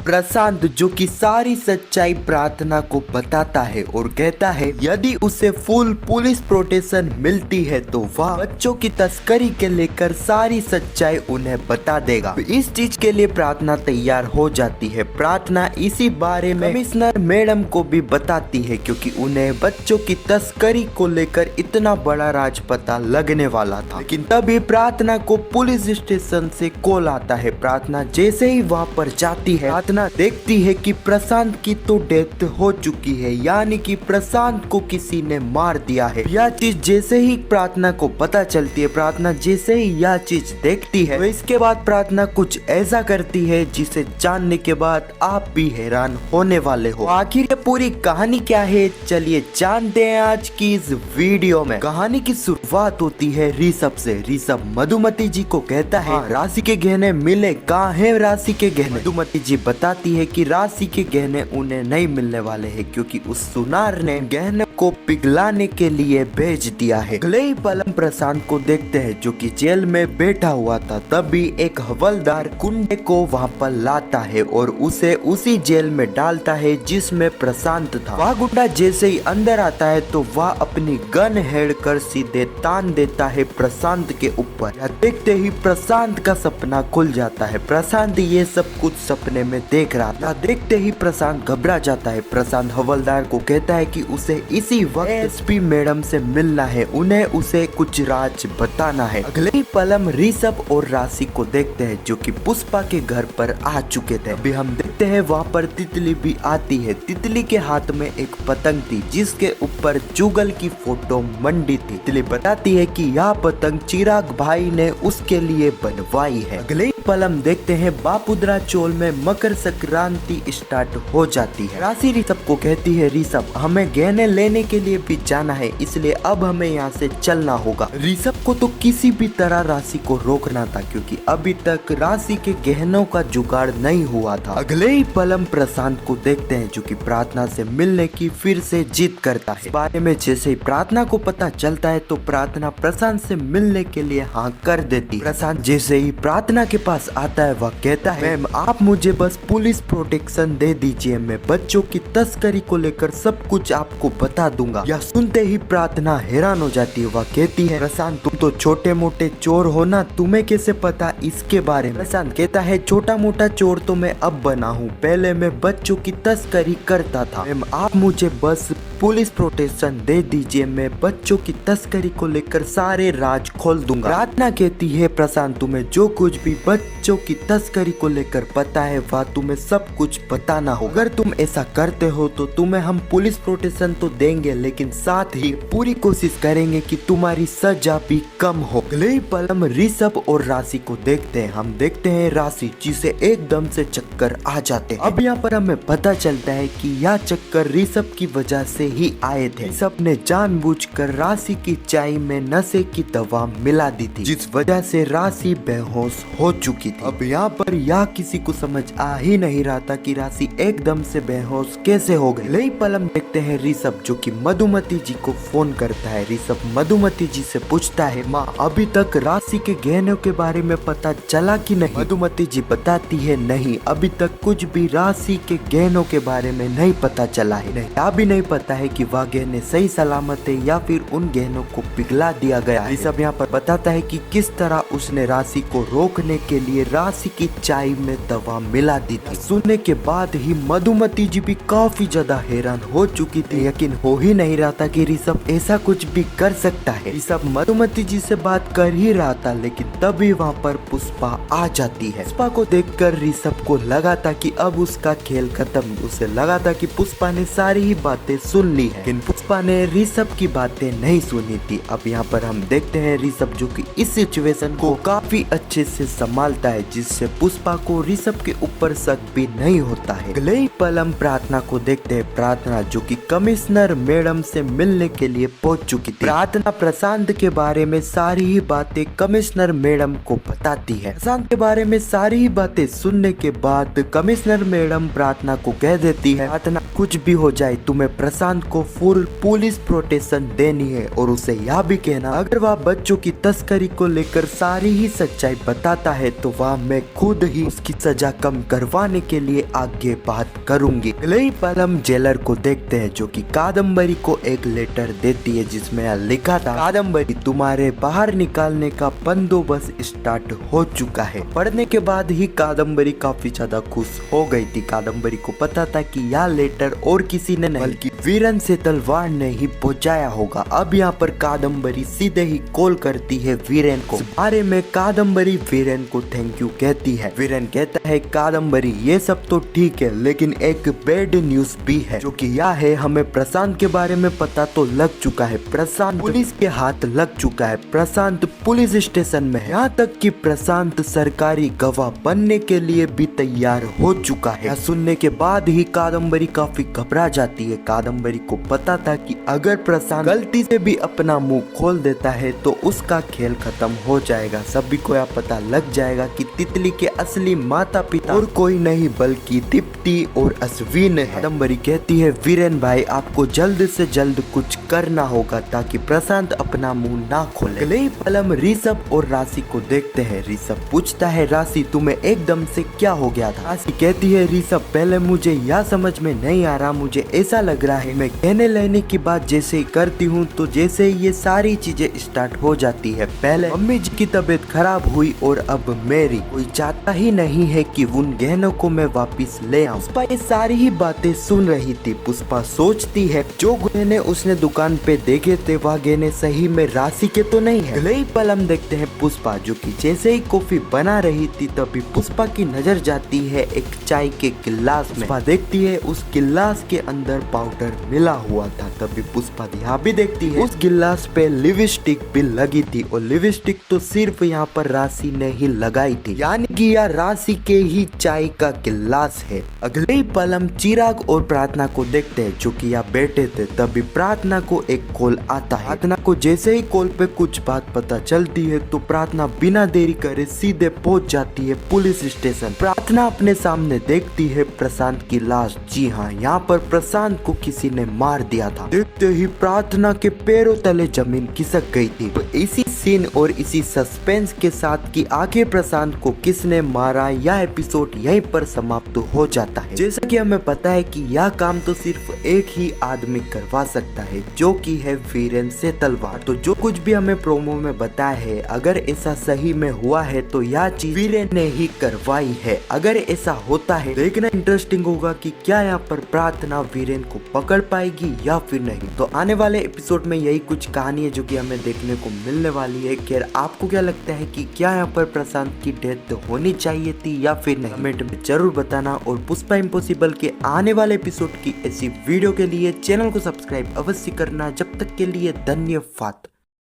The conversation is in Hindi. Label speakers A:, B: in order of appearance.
A: प्रशांत जो कि सारी सच्चाई प्रार्थना को बताता है और कहता है यदि उसे फुल पुलिस प्रोटेक्शन मिलती है तो वह बच्चों की तस्करी के लेकर सारी सच्चाई उन्हें बता देगा। इस चीज के लिए प्रार्थना तैयार हो जाती है। प्रार्थना इसी बारे में कमिश्नर मैडम को भी बताती है क्योंकि उन्हें बच्चों की तस्करी को लेकर इतना बड़ा राज पता लगने वाला था। लेकिन तभी प्रार्थना को पुलिस स्टेशन से कॉल आता है। प्रार्थना जैसे ही वहाँ पर जाती है, प्रार्थना देखती है कि प्रशांत की तो डेथ हो चुकी है, यानी कि प्रशांत को किसी ने मार दिया है। यह चीज जैसे ही प्रार्थना को पता चलती है, प्रार्थना जैसे ही यह चीज देखती है, तो इसके बाद प्रार्थना कुछ ऐसा करती है जिसे जानने के बाद आप भी हैरान होने वाले हो। आखिर ये पूरी कहानी क्या है, चलिए जानते हैं आज की इस वीडियो में। कहानी की शुरुआत होती है ऋषभ से। ऋषभ मधुमती जी को कहता है राशि के गहने मिले, कहाँ है राशि के गहने। मधुमती जी बताती है कि राशि के गहने उन्हें नहीं मिलने वाले हैं क्योंकि उस सुनार ने गहने को पिघलाने के लिए भेज दिया है। अगले ही पल हम प्रशांत को देखते हैं जो कि जेल में बैठा हुआ था। तभी एक हवलदार गुंडे को वहाँ पर लाता है और उसे उसी जेल में डालता है जिसमें प्रशांत था। वह गुंडा जैसे ही अंदर आता है तो वह अपनी गन हेड कर सीधे तान देता है प्रशांत के ऊपर। देखते ही प्रशांत का सपना खुल जाता है। प्रशांत ये सब कुछ सपने में देख रहा था। देखते ही प्रशांत घबरा जाता है। प्रशांत हवलदार को कहता है कि उसे इसी वक्त एसपी मैडम से मिलना है, उन्हें उसे कुछ राज बताना है। अगले ही पल हम ऋषभ और राशि को देखते हैं जो कि पुष्पा के घर पर आ चुके थे। अभी हम देखते हैं वहाँ पर तितली भी आती है। तितली के हाथ में एक पतंग थी जिसके ऊपर जुगल की फोटो मंडी थी। तितली बताती है कि यह पतंग चिराग भाई ने उसके लिए बनवाई है। अगले पल हम देखते हैं बापुद्रा चौल में मकर संक्रांति स्टार्ट हो जाती है। राशि ऋषभ को कहती है ऋषभ हमें गहने लेने के लिए भी जाना है, इसलिए अब हमें यहाँ से चलना होगा। ऋषभ को तो किसी भी तरह राशि को रोकना था क्योंकि अभी तक राशि के गहनों का जुगाड़ नहीं हुआ था। अगले ही पल हम प्रशांत को देखते हैं जो कि प्रार्थना से मिलने की फिर से जिद करता है। इस बारे में जैसे ही प्रार्थना को पता चलता है तो प्रार्थना प्रशांत से मिलने के लिए हाँ कर देती। प्रशांत जैसे ही प्रार्थना के पास आता है वह कहता है मैम आप मुझे बस पुलिस प्रोटेक्शन दे दीजिए, मैं बच्चों की तस्करी को लेकर सब कुछ आपको बता दूंगा। यह सुनते ही प्रार्थना हैरान हो जाती है। वह कहती है प्रशांत तुम तो छोटे मोटे चोर हो ना, तुम्हें कैसे पता इसके बारे में। प्रशांत कहता है छोटा मोटा चोर तो मैं अब बना हूँ, पहले मैं बच्चों की तस्करी करता था। मैम आप मुझे बस पुलिस प्रोटेक्शन दे दीजिए, मैं बच्चों की तस्करी को लेकर सारे राज खोल दूंगा। प्रार्थना कहती है प्रशांत तुम्हें जो कुछ भी बच्चों की तस्करी को लेकर पता है वह तुम्हें सब कुछ बताना होगा। अगर तुम ऐसा करते हो तो तुम्हें हम पुलिस प्रोटेक्शन तो देंगे लेकिन साथ ही पूरी कोशिश करेंगे कि तुम्हारी सजा भी कम हो। अगले ही पल हम ऋषभ और राशि को देखते हैं। हम देखते हैं राशि जिसे एकदम से चक्कर आ जाते हैं। अब यहाँ पर हमें पता चलता है कि यह चक्कर ऋषभ की वजह से ही आए थे। ऋषभ ने जानबूझकर राशि की चाय में नशे की दवा मिला दी थी जिस वजह से राशि बेहोश हो चुकी थी। अब यहाँ पर यह किसी को समझ आ ही नहीं रहा था कि राशि एकदम से बेहोश कैसे हो गई। लेकिन पल हम देखते हैं ऋषभ जो कि मधुमती जी को फोन करता है। ऋषभ मधुमती जी से पूछता है माँ अभी तक राशि के गहनों के बारे में पता चला कि नहीं। मधुमती जी बताती है नहीं, अभी तक कुछ भी राशि के गहनों के बारे में नहीं पता चला है। यह भी नहीं पता है कि वह गहने सही सलामत है या फिर उन गहनों को पिघला दिया गया है। ऋषभ यहाँ पर बताता है कि किस तरह उसने राशि को रोकने के लिए राशि की चाय में दवा मिला दी थी। सुनने के बाद ही मधुमती जी भी काफी ज्यादा हैरान हो चुकी थी। यकीन हो ही नहीं रहा था कि ऋषभ ऐसा कुछ भी कर सकता है। ऋषभ मधुमती जी से बात कर ही रहा था लेकिन तभी वहाँ पर पुष्पा आ जाती है। पुष्पा को देखकर ऋषभ को लगा था कि अब उसका खेल खत्म। उसे लगा था कि पुष्पा ने सारी ही बातें सुन ली है लेकिन पुष्पा ने ऋषभ की बातें नहीं सुनी थी। अब यहाँ पर हम देखते हैं ऋषभ जो कि इस सिचुएशन को काफी अच्छे से संभालता है जिससे पुष्पा को ऋषभ के ऊपर शक भी नहीं होता है। अगले ही पल हम प्रार्थना को देखते हैं। प्रार्थना जो कि कमिश्नर मैडम से मिलने के लिए पहुंच चुकी थी। प्रार्थना प्रशांत के बारे में सारी ही बातें कमिश्नर मैडम को बताती है। प्रशांत के बारे में सारी ही बातें सुनने के बाद कमिश्नर मैडम प्रार्थना को कह देती है, प्रार्थना कुछ भी हो जाए तुम्हें प्रशांत को फुल पुलिस प्रोटेक्शन देनी है और उसे यह भी कहना अगर वह बच्चों की तस्करी को लेकर सारी ही सच्चाई बताता है तो वह मैं खुद ही उसकी सजा कम करवाने के लिए आगे बात करूंगी। अगले पल हम जेलर को देखते हैं जो कि कादम्बरी को एक लेटर देती है जिसमें लिखा था, कादम्बरी तुम्हारे बाहर निकालने का बंदोबस्त स्टार्ट हो चुका है। पढ़ने के बाद ही कादम्बरी काफी ज्यादा खुश हो गई थी। कादम्बरी को पता था कि यह लेटर और किसी ने नहीं बल्कि वीरेन से तलवार ने ही पहुंचाया होगा। अब यहाँ पर कादम्बरी सीधे ही कॉल करती है वीरेन को। बारे में कादम्बरी वीरेन को थैंक यू कहती है। वीरेन कहता है, कादम्बरी ये सब तो ठीक है लेकिन एक बैड न्यूज भी है जो कि यह है हमें प्रशांत के बारे में पता तो लग चुका है। प्रशांत पुलिस के हाथ लग चुका है। प्रशांत पुलिस स्टेशन में है। यहाँ तक कि प्रशांत सरकारी गवाह बनने के लिए भी तैयार हो चुका है। यह सुनने के बाद ही कादम्बरी काफी घबरा जाती है। कादम्बरी को पता था कि अगर प्रशांत गलती से भी अपना मुंह खोल देता है तो उसका खेल खत्म हो जाएगा। सभी को यह पता लग जाएगा कि तितली के असली माता पिता और कोई नहीं बल्कि दीप्ति और अश्विन है। कादम्बरी कहती है, वीरेन भाई आपको जल्द से जल्द कुछ करना होगा ताकि प्रशांत अपना मुंह ना खोले। अगले पल हम ऋषभ और राशि को देखते हैं। ऋषभ पूछता है, राशि तुम्हें एकदम से क्या हो गया था? राशि कहती है, ऋषभ पहले मुझे यह समझ में नहीं आ रहा, मुझे ऐसा लग रहा है मैं कहने लेने की बात जैसे ही करती हूँ तो जैसे ये सारी चीजें स्टार्ट हो जाती है। पहले मम्मी जी की तबीयत खराब हुई और अब मेरी। कोई चाहता ही नहीं है कि उन गहनों को मैं वापिस ले आऊं। पुष्पा ये सारी ही बातें सुन रही थी। पुष्पा सोचती है जो गहने उसने दुकान पे देखे थे वह गहने सही में राशि के तो नहीं है। अगले ही पल हम देखते हैं पुष्पा जो कि जैसे ही कॉफी बना रही थी तभी पुष्पा की नजर जाती है एक चाय के गिलास में। पुष्पा देखती है उस गिलास के अंदर पाउडर मिला हुआ था। तभी पुष्पा यहाँ भी देखती है उस गिलास पे लिपस्टिक भी लगी थी और लिपस्टिक तो सिर्फ यहाँ पर राशि ने ही लगाई थी, यानी कि यह राशि के ही चाय का गिलास है। अगले ही पल हम चिराग और प्रार्थना को देखते हैं जो कि यहाँ बैठे थे। तभी प्रार्थना को एक कॉल आता है। प्रार्थना को जैसे ही कॉल पे कुछ बात पता चलती है तो प्रार्थना बिना देरी करे सीधे पहुंच जाती है पुलिस स्टेशन। प्रार्थना अपने सामने देखती है प्रशांत की लाश। जी हाँ, यहाँ पर प्रशांत को किसी ने मार दिया था। देखते ही प्रार्थना के पैरों तले जमीन खिसक गई थी। तो इसी सीन और इसी सस्पेंस के साथ कि आखिर प्रशांत को किसने मारा यह एपिसोड यहीं पर समाप्त हो जाता है। जैसा कि हमें पता है कि यह काम तो सिर्फ एक ही आदमी करवा सकता है जो कि है वीरेन से तलवार। तो जो कुछ भी हमें प्रोमो में बताया है अगर ऐसा सही में हुआ है तो यह चीज वीरेन ने ही करवाई है। अगर ऐसा होता है देखना इंटरेस्टिंग होगा कि क्या यहाँ पर प्रार्थना वीरेन को पकड़ पाएगी या फिर नहीं। तो आने वाले एपिसोड में यही कुछ कहानी है जो कि हमें देखने को मिलने वाली है। खैर आपको क्या लगता है कि क्या यहाँ पर प्रशांत की डेथ होनी चाहिए थी या फिर नहीं, कमेंट में जरूर बताना। और पुष्पा इम्पॉसिबल के आने वाले एपिसोड की ऐसी वीडियो के लिए चैनल को सब्सक्राइब अवश्य करना। जब तक के लिए धन्यवाद।